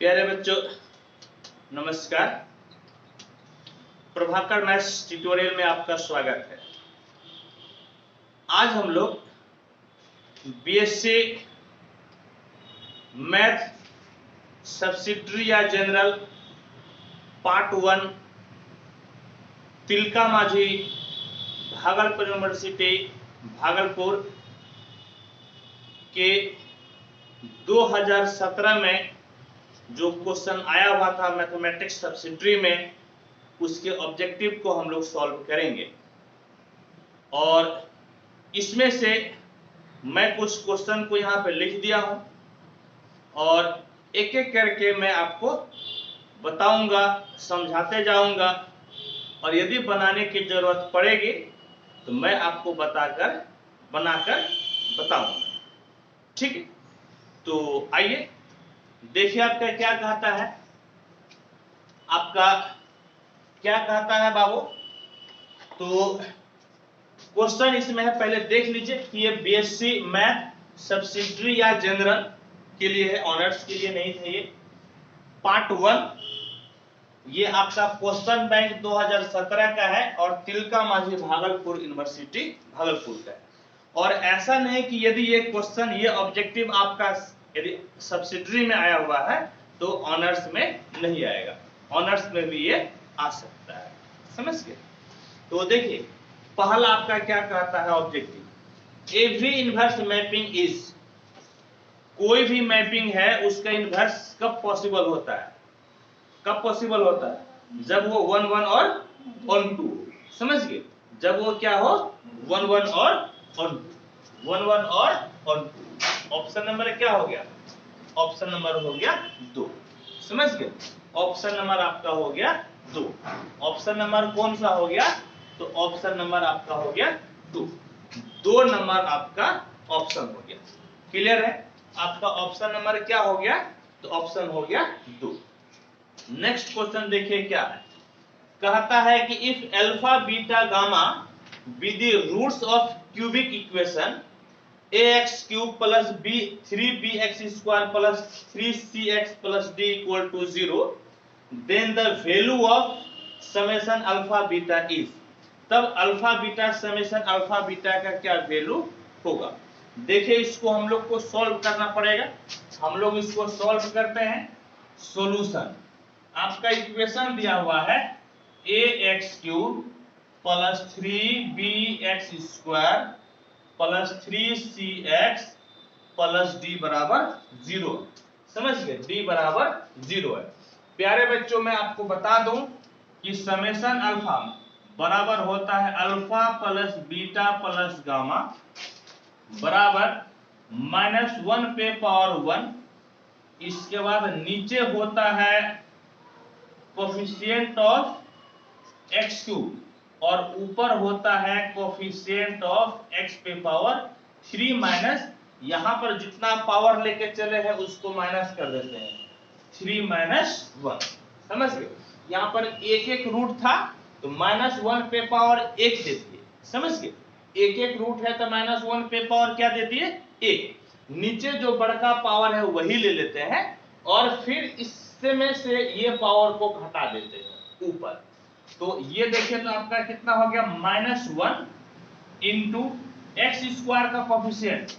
प्यारे बच्चों नमस्कार। प्रभाकर मैथ्स ट्यूटोरियल में आपका स्वागत है। आज हम लोग बीएससी मैथ सब्सिडियरी या जनरल पार्ट 1 तिलका माझी भागलपुर यूनिवर्सिटी भागलपुर के 2017 में जो क्वेश्चन आया हुआ था मैथमेटिक्स सब्सिडियरी में, उसके ऑब्जेक्टिव को हम लोग सॉल्व करेंगे। और इसमें से मैं कुछ क्वेश्चन को यहाँ पे लिख दिया हूँ और एक एक करके मैं आपको बताऊंगा, समझाते जाऊंगा, और यदि बनाने की जरूरत पड़ेगी तो मैं आपको बनाकर बताऊंगा। ठीक है, तो आइए देखिए आपका क्या कहता है। आपका क्या कहता है बाबू? तो क्वेश्चन इसमें है, पहले देख लीजिए कि ये बीएससी मैथ सब्सिडियरी या जनरल के लिए है, ऑनर्स के लिए नहीं था। ये पार्ट 1 ये आपका क्वेश्चन बैंक 2017 का है और तिलका माझी भागलपुर यूनिवर्सिटी भागलपुर का है। और ऐसा नहीं कि यदि ये क्वेश्चन ये ऑब्जेक्टिव आपका यदि सब्सिडियरी में आया हुआ है तो ऑनर्स में नहीं आएगा, ऑनर्स में भी ये आ सकता है। समझ गए? तो देखिए पहला आपका क्या कहता है objective, every inverse mapping is, कोई भी मैपिंग है उसका इनवर्स कब पॉसिबल होता है? कब पॉसिबल होता है? जब वो 1 1 और 1 2। समझ गए? जब वो क्या हो 1 1 और 1 2। ऑप्शन नंबर क्या हो गया? ऑप्शन नंबर हो गया 2। समझ गए? ऑप्शन नंबर आपका हो गया 2। ऑप्शन नंबर कौन सा हो गया? तो ऑप्शन नंबर आपका हो गया 2। 2 नंबर आपका ऑप्शन हो गया। क्लियर है? आपका ऑप्शन नंबर क्या हो गया? तो ऑप्शन हो गया 2। नेक्स्ट क्वेश्चन देखिए क्या है। कहता है कि if alpha beta gamma be the roots of cubic equation ax cube plus b 3bx square plus 3cx plus d equal to 0, then the value of summation alpha beta is, तब alpha beta summation alpha beta का क्या value होगा? देखिए इसको हम लोग को solve करना पड़ेगा। हम लोग इसको सॉल्व करते हैं। सॉल्यूशन आपका इक्वेशन दिया हुआ है ax cube plus 3bx square plus 3cx plus d बराबर 0। समझ गए? d बराबर 0 है। प्यारे बच्चों मैं आपको बता दूं कि समेशन अल्फा बराबर होता है alpha plus beta plus gamma बराबर -1 पे पावर 1। इसके बाद नीचे होता है कोफिशिएंट ऑफ x क्यूब और ऊपर होता है कोफिशिएंट ऑफ x पे पावर 3 माइनस, यहां पर जितना पावर लेके चले हैं उसको माइनस कर देते हैं, 3 माइनस 1। समझ गए? यहां पर एक एक रूट था तो -1 पे पावर 1 देती है। समझ गए? एक एक रूट है तो -1 पे पावर क्या देती है? 1। नीचे जो बड़का पावर है वही ले लेते हैं और फिर इससे में से ये पावर को घटा देते हैं ऊपर। तो ये देखिए तो आपका कितना हो गया? -1 इंटू एक्स स्क्वायर का कोफिशिएंट,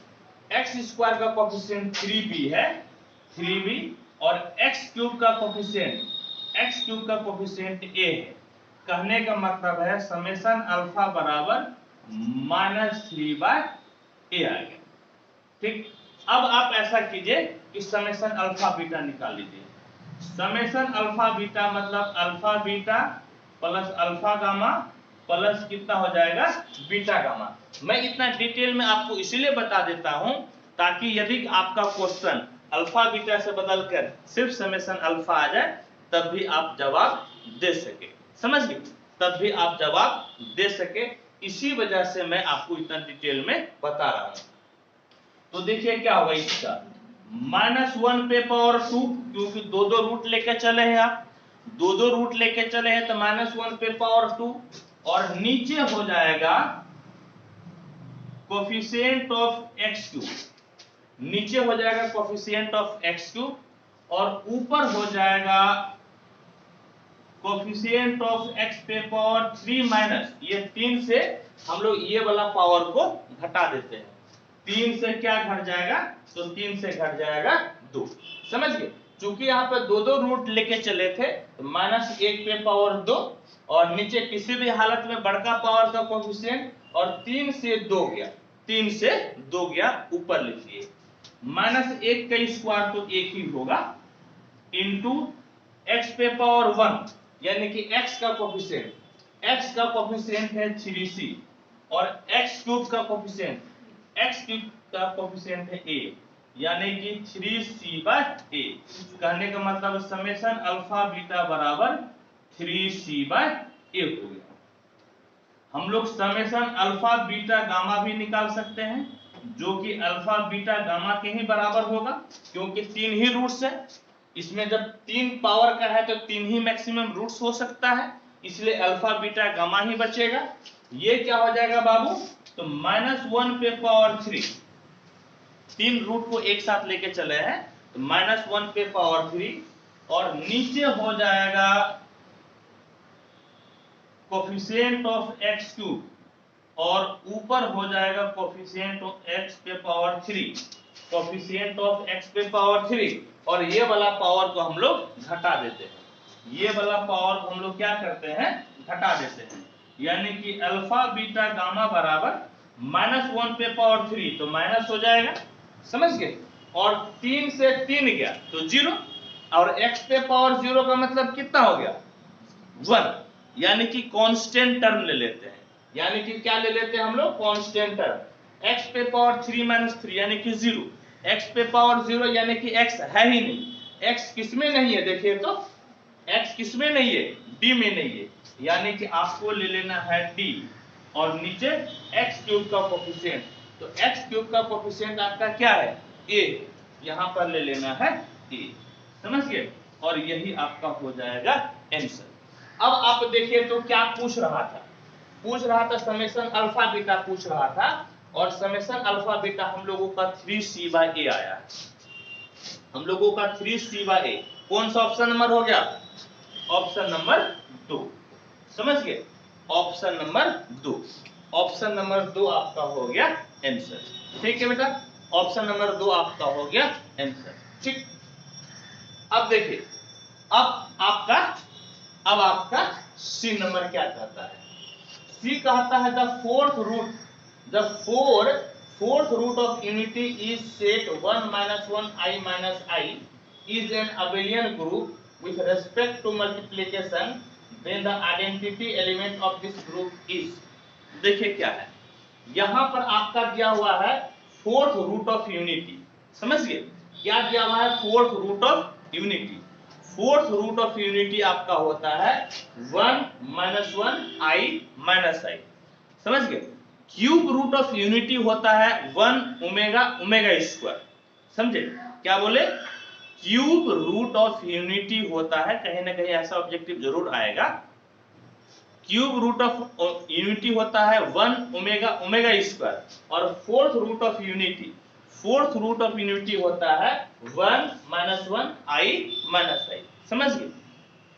एक्स स्क्वायर का कोफिशिएंट 3b है, 3b, और एक्स क्यूब का कोफिशिएंट, एक्स क्यूब का कोफिशिएंट a है। कहने का मतलब है समेशन अल्फा बराबर -3/a आ गया। ठीक, अब आप ऐसा कीजिए कि समेशन अल्फा बीटा निकाल लीजिए। समेशन अल्फा बीटा मतलब alpha beta plus alpha gamma plus कितना हो जाएगा? Beta gamma. मैं इतना डिटेल में आपको इसीलिए बता देता हूं ताकि यदि आपका क्वेश्चन अल्फा बीटा से बदलकर सिर्फ समेशन अल्फा आ जाए तब भी आप जवाब दे सके। समझ गए? तब भी आप जवाब दे सके, इसी वजह से मैं आपको इतना डिटेल में बता रहा हूं। तो देखिए क्या होगा इसका, -1 पे पावर 2, क्योंकि दो रूट लेके चले हैं आप, दो रूट लेके चले हैं तो -1 पे पावर 2, और नीचे हो जाएगा कोफिशिएंट ऑफ x क्यूब, नीचे हो जाएगा कोफिशिएंट ऑफ x क्यूब, और ऊपर हो जाएगा कोफिशिएंट ऑफ x पे पावर 3 माइनस, ये 3 से हम लोग ये वाला पावर को घटा देते हैं। 3 से क्या घट जाएगा, तो 3 से घट जाएगा 2। समझ गए, चूंकि यहाँ पे दो दो रूट लेके चले थे तो -1 पे पावर 2 और नीचे किसी भी हालत में बड़का पावर का कोफिशिएंट, और 3 से 2 गया, 3 से 2 गया, ऊपर लिखिए -1 का स्क्वायर तो 1 ही होगा, इंटू x पे पावर 1 यानी कि x का कोफिशिएंट, x का कोफिशिएंट है 3c और x क्यूब का कोफिशिएंट, x क्यूब का कोफिशिएंट है a यानी कि 3c/a। कहने का मतलब समेशन अल्फा बीटा बराबर 3c/a हो गया। हम लोग समेशन अल्फा बीटा गामा भी निकाल सकते हैं, जो कि अल्फा बीटा गामा के ही बराबर होगा, क्योंकि 3 ही रूट्स है। इसमें जब 3 पावर का है तो 3 ही मैक्सिमम रूट्स हो सकता है, इसलिए अल्फा बीटा गामा ही बचेगा। ये क्या हो जाएगा बाबू, तो -1 पे पावर 3, 3 रूट को एक साथ लेके चले हैं तो -1 पे पावर 3 और नीचे हो जाएगा कोफिशिएंट ऑफ x क्यूब और ऊपर हो जाएगा कोफिशिएंट ऑफ x पे पावर 3, कोफिशिएंट ऑफ x पे पावर 3 और ये वाला पावर को हम लोग घटा देते हैं। ये वाला पावर को हम लोग क्या करते हैं, घटा देते हैं, यानी कि अल्फा बीटा गामा बराबर -1 पे पावर 3 तो माइनस हो जाएगा, समझ गए, और 3 से 3 गया तो 0 और x पे पावर 0 का मतलब कितना हो गया 1, यानी कि कांस्टेंट टर्म ले लेते हैं, यानी कि क्या ले लेते हैं हम लोग कांस्टेंट टर्म, x पे पावर 3 - 3 यानी कि 0, x पे पावर 0 यानी कि x है ही नहीं, x किसमें नहीं है, देखिए तो x किसमें नहीं है, d में नहीं है, यानी कि आपको ले लेना है d और नीचे x क्यूब का कोफिशिएंट, तो x क्यूब का कोफिशिएंट आपका क्या है a, यहां पर ले लेना है a, समझ गए, और यही आपका हो जाएगा आंसर। अब आप देखिए तो क्या पूछ रहा था समेशन अल्फा बीटा पूछ रहा था, और समेशन अल्फा बीटा हम लोगों का 3c/a आया है, हम लोगों का 3c/a, कौन सा ऑप्शन नंबर हो गया, ऑप्शन नंबर 2, समझ गए, ऑप्शन नंबर 2, ऑप्शन नंबर 2 आपका हो गया आंसर। ठीक है बेटा, ऑप्शन नंबर 2 आपका हो गया आंसर। ठीक, अब देखिए, अब आपका सी नंबर क्या कहता है, सी कहता है the fourth root of unity is set 1 - 1 - I is an abelian group with respect to multiplication then the identity element of this group is। देखिए क्या है, यहां पर आपका दिया हुआ है फोर्थ रूट ऑफ यूनिटी, समझ गए, क्या दिया हुआ है fourth root of unity, fourth root of unity आपका होता है 1 - 1 I - I, समझ गए। क्यूब रूट ऑफ यूनिटी होता है 1 ओमेगा ओमेगा स्क्वायर, समझे, क्या बोले, क्यूब रूट ऑफ यूनिटी होता है, कहीं ना कहीं ऐसा ऑब्जेक्टिव जरूर आएगा, क्यूब रूट ऑफ यूनिटी होता है 1 ओमेगा ओमेगा स्क्वायर, और फोर्थ रूट ऑफ यूनिटी होता है 1 - 1 I - I, समझ गए।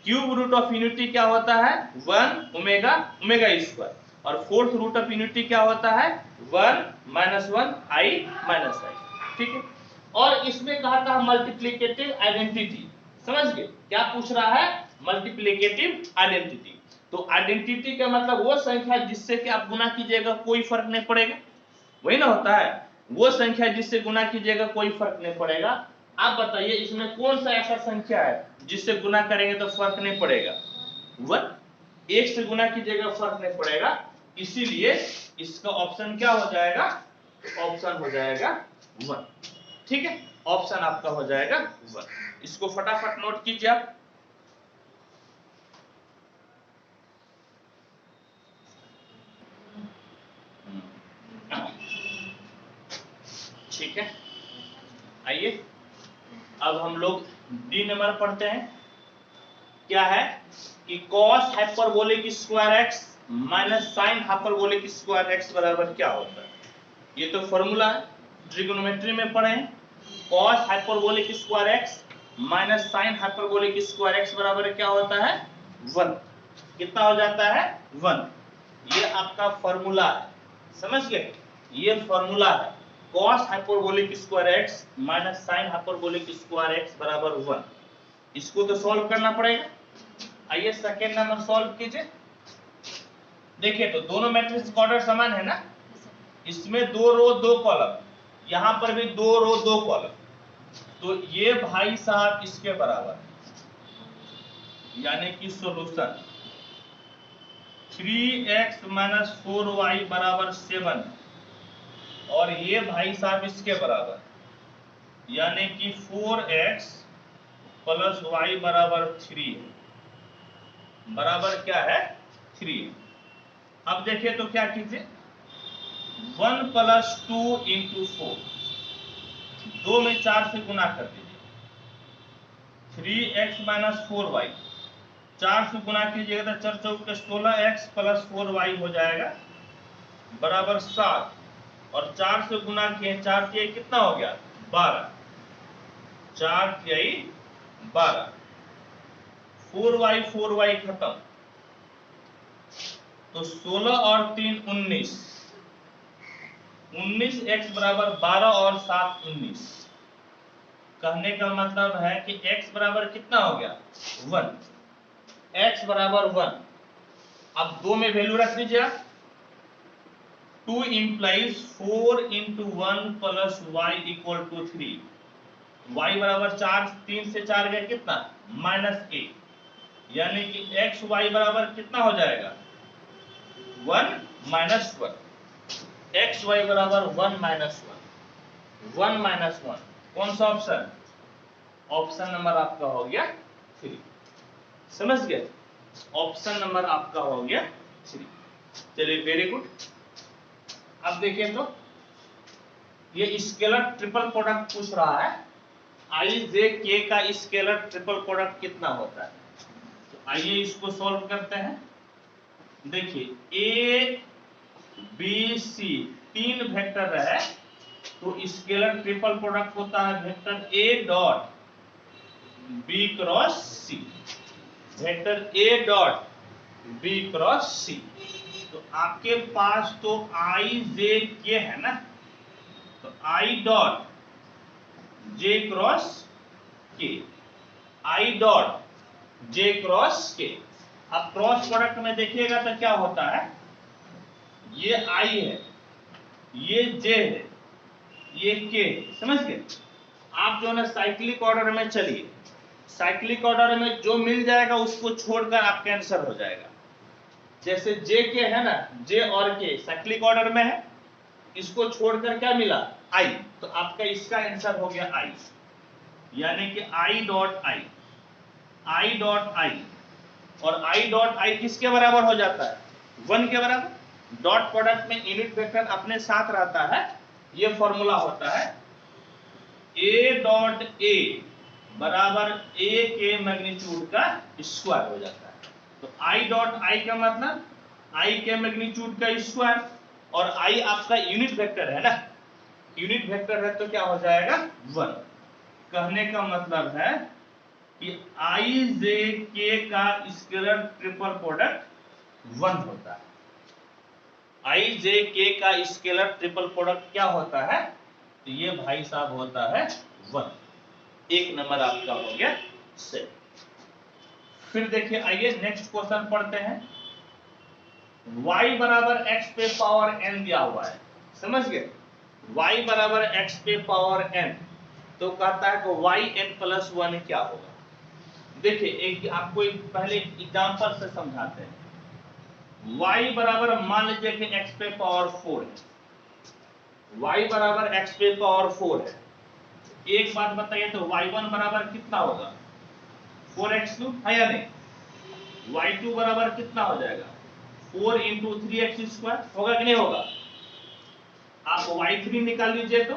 क्यूब रूट ऑफ यूनिटी क्या होता है 1 ओमेगा ओमेगा स्क्वायर, और फोर्थ रूट ऑफ यूनिटी क्या होता है 1 - 1 I - I, ठीक है। और इसमें कहा था मल्टीप्लिकेटिव आइडेंटिटी, समझ गए, क्या पूछ रहा है, मल्टीप्लिकेटिव आइडेंटिटी, तो आइडेंटिटी का मतलब वो संख्या जिससे कि आप गुना कीजिएगा कोई फर्क नहीं पड़ेगा, वही ना होता है, वो संख्या जिससे गुना कीजिएगा कोई फर्क नहीं पड़ेगा। आप बताइए इसमें कौन सा ऐसा संख्या है जिससे गुना करेंगे तो फर्क नहीं पड़ेगा, 1, 1 से गुना कीजिएगा फर्क नहीं पड़ेगा, इसीलिए इसका ऑप्शन क्या हो जाएगा, ऑप्शन हो जाएगा 1, ठीक है, ऑप्शन आपका हो जाएगा 1। इसको फटाफट नोट कीजिए आप, ठीक है। आइए अब हम लोग डी नंबर पढ़ते हैं, क्या है कि cos hyperbolic square x minus sine hyperbolic square x बराबर क्या होता है, ये तो फॉर्मूला है, ट्रिगोनोमेट्री में पढ़े हैं, cos hyperbolic square x minus sine hyperbolic square x बराबर क्या होता है 1। कितना हो जाता है 1। ये आपका फॉर्मूला है, समझ गए, ये फॉर्मूला है cos hyperbolic square x minus sine hyperbolic square x बराबर 1। इसको तो सॉल्व करना पड़ेगा। आइए सेकेंड नंबर सॉल्व कीजिए। देखिए तो दोनों मैट्रिक्स का ऑर्डर समान है ना, इसमें 2 रो 2 कॉलम, यहां पर भी 2 रो 2 कॉलम, तो ये भाई साहब इसके बराबर, यानी कि सॉल्यूशन 3x माइनस 4y बराबर 7, और ये भाई साहब इसके बराबर, यानी कि 4x प्लस y बराबर 3 बराबर क्या है 3। अब देखिए तो क्या कीजिए 1 प्लस 2 इंटू 4, 2 में 4 से गुना कर दीजिए, 3x माइनस 4y, 4 से गुना कीजिएगा तो 4 चौक 16x प्लस 4y हो जाएगा बराबर 7, और 4 से गुना किए 4 तिहाई कितना हो गया 12, 4 तिहाई 12, 4y खत्म, तो 16 और 3 19, 19x बराबर 12 और 7 19। कहने का मतलब है कि x बराबर कितना हो गया 1, x बराबर 1। अब 2 में वैल्यू रख दीजिए आप, 2 implies 4 into 1 plus Y equal to 3, y बराबर 4, 3 से 4 गया कितना -8, यानी कि x y बराबर कितना हो जाएगा 1 माइनस 1, एक्स वाई बराबर 1 माइनस 1, 1 माइनस 1, कौन सा ऑप्शन, ऑप्शन नंबर आपका हो गया 3। समझ गए, ऑप्शन नंबर आपका हो गया 3। चलिए वेरी गुड। अब देखिए तो ये स्केलर ट्रिपल प्रोडक्ट पूछ रहा है, आई जे के का स्केलर ट्रिपल प्रोडक्ट कितना होता है। तो आइए इसको सॉल्व करते हैं। देखिए ए बी सी 3 वेक्टर रहे तो स्केलर ट्रिपल प्रोडक्ट होता है vector A dot B cross C, vector A dot B cross C. तो आपके पास तो आई जे के है ना, तो आई डॉट जे क्रॉस के, आई डॉट जे क्रॉस के। अब क्रॉस प्रोडक्ट में देखिएगा तो क्या होता है, ये I है, ये J है, ये K है, समझ गए। आप जो है ना साइक्लिक ऑर्डर में चलिए, साइक्लिक ऑर्डर में जो मिल जाएगा उसको छोड़कर आपका आंसर हो जाएगा। जैसे J के है ना, J और K साइक्लिक ऑर्डर में है, इसको छोड़कर क्या मिला I, तो आपका इसका आंसर हो गया I, यानी कि I dot I, I dot I, और I डॉट I किसके बराबर हो जाता है 1 के बराबर। डॉट प्रोडक्ट में यूनिट वेक्टर अपने साथ रहता है, ये फॉर्मूला होता है A डॉट A बराबर A के मैग्नीट्यूड का स्क्वायर हो जाता है। तो I डॉट I का मतलब I के मैग्नीट्यूड का स्क्वायर, और I आपका यूनिट वेक्टर है ना, यूनिट वेक्टर है तो क्या हो जाएगा 1। कहने का मतलब है कि I जे के का स्केलर ट्रिपल प्रोडक्ट 1 होता है। आई जे के का स्केलर ट्रिपल प्रोडक्ट क्या होता है, तो ये भाई साहब होता है 1। एक नंबर आपका हो गया सेट। फिर देखिए आइए नेक्स्ट क्वेश्चन पढ़ते हैं। y बराबर x पे पावर n दिया हुआ है, समझ गए, y बराबर x पे पावर n, तो कहता है कि yn प्लस 1 क्या होगा। देखिए एक आपको पहले एग्जांपल से समझाते हैं। y बराबर मान लीजिए कि x पे पावर 4 है, y बराबर x पे पावर 4 है। एक बात बताइए तो y1 बराबर कितना होगा 4x2 है या नहीं, y2 बराबर कितना हो जाएगा 4 इंटू 3x स्क्वायर, होगा कि नहीं होगा। आप y3 निकाल लीजिए तो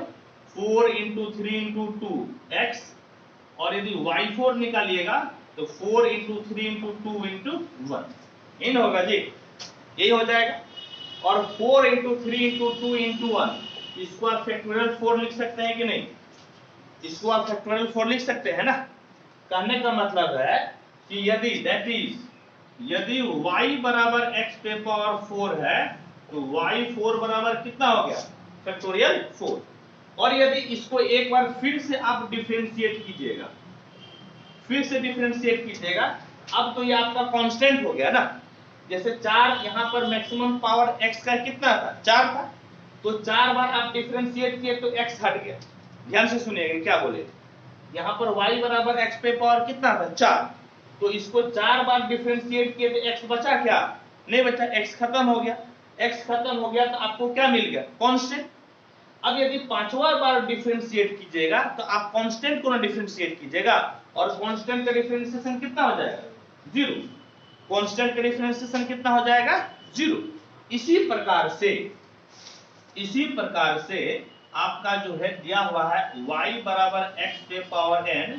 4 इंटू 3 इंटू 2x, और यदि y4 निकालिएगा तो 4 इंटू 3 इंटू 2 इंटू 1, इन होगा जी, यही हो जाएगा। और 4 इंटू 3 इंटू 2 इंटू 1, इसको आप फैक्टोरियल 4 लिख सकते हैं कि नहीं, इसको आप फैक्टोरियल 4 लिख सकते हैं ना। कहने का मतलब है कि यदि दैट इज यदि y बराबर x पे पावर 4 है तो y4 बराबर कितना हो गया, फैक्टोरियल 4। और यदि इसको एक बार फिर से आप डिफरेंशिएट कीजिएगा, अब तो ये आपका कांस्टेंट हो गया ना। जैसे 4 यहाँ पर मैक्सिमम पावर x का कितना था, 4 था, तो 4 बार आप डिफरेंशिएट किए तो x हट गया। ध्यान से सुनिएगा क्या बोले, यहाँ पर y बराबर x पे पावर कितना था, 4, तो इसको 4 बार डिफरेंशिएट किए तो x बचा क्या, नहीं बचा, x खत्म हो गया। x खत्म हो गया तो आपको क्या मिल गया, कांस्टेंट। अब यदि 5वां बार डिफरेंशिएट कीजिएगा तो आप कांस्टेंट को ना डिफरेंशिएट कीजिएगा, और कांस्टेंट का डिफरेंशिएशन कितना हो जाएगा, 0। कांस्टेंट का डिफरेंशिएशन कितना हो जाएगा, 0। इसी प्रकार से आपका जो है दिया हुआ है y बराबर x पे पावर n,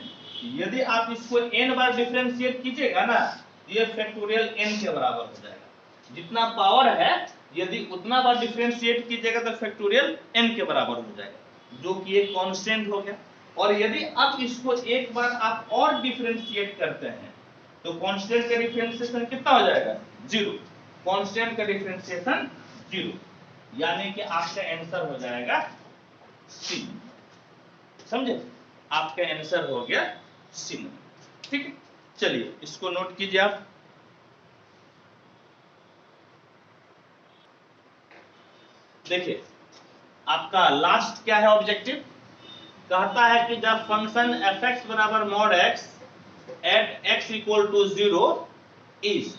यदि आप इसको n बार डिफरेंशिएट कीजिएगा ना, ये फैक्टोरियल n के बराबर हो जाएगा। जितना पावर है यदि उतना बार डिफरेंशिएट कीजिएगा तो फैक्टोरियल n के बराबर हो जाएगा, जो कि एक कांस्टेंट हो गया। और यदि अब इसको एक बार आप और डिफरेंशिएट करते हैं तो कांस्टेंट का डिफरेंशिएशन कितना हो जाएगा, 0। कांस्टेंट का डिफरेंशिएशन 0, यानी कि आपका आंसर हो जाएगा सी। समझे, आपका आंसर हो गया सी। ठीक है, चलिए इसको नोट कीजिए आप। देखिए आपका लास्ट क्या है ऑब्जेक्टिव, कहता है कि जब फंक्शन fx बराबर mod x at x equal to 0 is,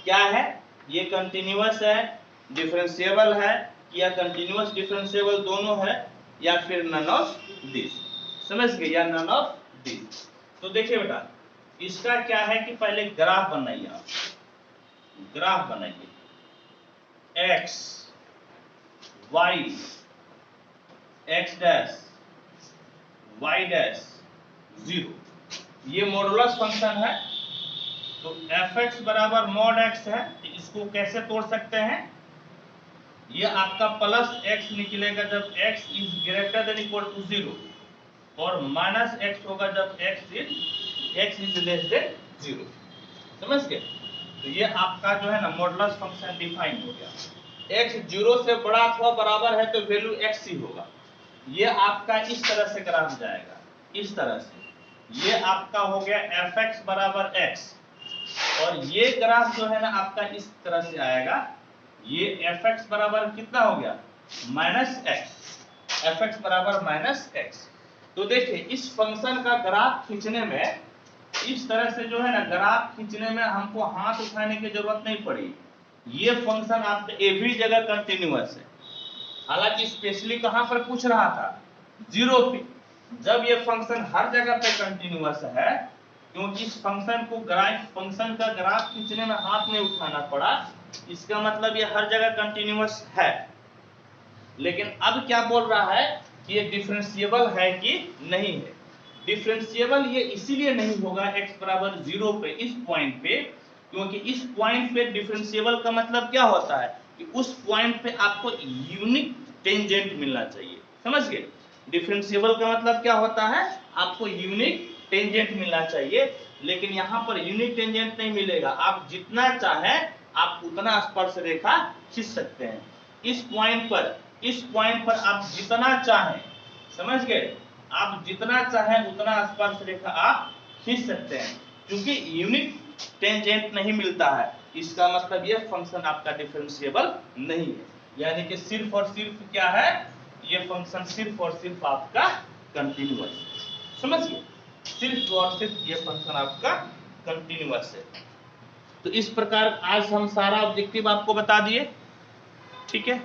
क्या है, ये कंटिन्यूअस है, डिफरेंशिएबल है, या कंटिन्यूअस डिफरेंशिएबल दोनों है, या फिर नन ऑफ दिस। समझ गए, या नन ऑफ दिस। तो देखिए बेटा, इसका क्या है कि पहले ग्राफ बनाइए आप, ग्राफ बनाइए x y x dash y dash 0, ये मॉडुलस फंक्शन है। तो fx बराबर मॉड x है, इसको कैसे तोड़ सकते हैं, ये आपका प्लस x निकलेगा जब x is greater than equal to 0, और माइनस x होगा जब x इज लेस देन 0। समझ गए, तो ये आपका जो है ना मॉडुलस फंक्शन डिफाइन हो गया। x 0 से बड़ा अथवा बराबर है तो वैल्यू x ही होगा। ये आपका इस तरह से ग्राफ जाएगा, इस तरह से, ये आपका हो गया fx बराबर x, और ये ग्राफ जो है ना आपका इस तरह से आएगा, ये fx बराबर कितना हो गया, माइनस x, fx बराबर माइनस x। तो देखिए इस फंक्शन का ग्राफ खींचने में, इस तरह से जो है ना ग्राफ खींचने में हमको हाथ उठाने की जरूरत नहीं पड़ी। ये फंक्शन आपका एवरी जगह कंटिन्यूअस है, हालांकि स्पेशली कहां पर पूछ रहा था, 0 पे। जब ये फंक्शन हर जगह पे कंटिन्यूअस है, क्योंकि इस फंक्शन का ग्राफ खींचने में हाथ नहीं उठाना पड़ा, इसका मतलब ये हर जगह कंटिन्यूअस है। लेकिन अब क्या बोल रहा है कि ये डिफरेंशिएबल है कि नहीं है। डिफरेंशिएबल ये इसीलिए नहीं होगा x बराबर 0 पे, इस पॉइंट पे, क्योंकि इस पॉइंट पे डिफरेंशिएबल का मतलब क्या होता है कि उस पॉइंट पे आपको यूनिक टेंजेंट मिलना चाहिए। समझ गए, डिफरेंशिएबल का मतलब क्या होता है, आपको यूनिक टेंजेंट मिलना चाहिए। लेकिन यहाँ पर यूनिक टेंजेंट नहीं मिलेगा, आप जितना चाहें आप उतना स्पर्श रेखा खींच सकते हैं। इस पॉइंट पर आप जितना चाहें, समझ गए, आप जितना चाहें उतना स्पर्श रेखा आप खींच सकते हैं, क्योंकि यूनिक टेंजेंट नहीं मिलता है। इसका मतलब यह फंक्शन आपका डिफरेंशिएबल नहीं है, यानी कि सिर्फ और सिर्फ क्या है, ये फंक्शन सिर्फ और सिर्फ आपका कंटिन्यूअस। समझ गए, सिर्फ और सिर्फ ये फंक्शन आपका कंटिन्यूअस है। तो इस प्रकार आज हम सारा ऑब्जेक्टिव आपको बता दिए, ठीक है।